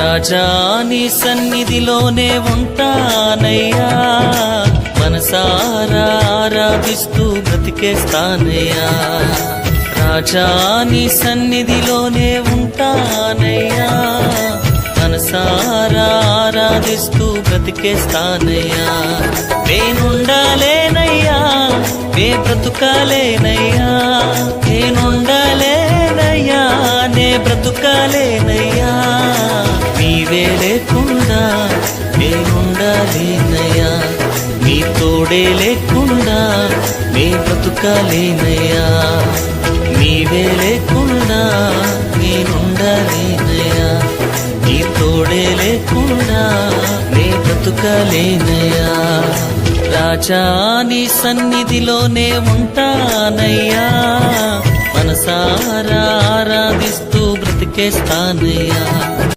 రాజా నీ సన్నిధిలోనే ఉంటానయ్యా, మనసారా ఆరాధిస్తూ బ్రతికేస్తానయ్యా. రాజా నీ సన్నిధిలోనే ఉంటానయ్యా, మనసారా ఆరాధిస్తూ బ్రతికేస్తానయ్యా. నేనుండాలేనయ్యా, నే బ్రతుకాలేనయ్యా, నేనుండాలేనయ్యా, నే బ్రతుకాలేనయ్యా. నీవే లేకుండా నేనుండాలేనయ్యా, నీ తోడే లేకుండా నే బ్రతుకాలేనయ్యా. నీవే లేకుండా నేనుండాలేనయ్యా, నీ తోడే లేకుండా నే బ్రతుకాలేనయ్యా. రాజా నీ సన్నిధిలోనే ఉంటానయ్యా, మనసారా ఆరాధిస్తూ బ్రతికేస్తానయ్యా.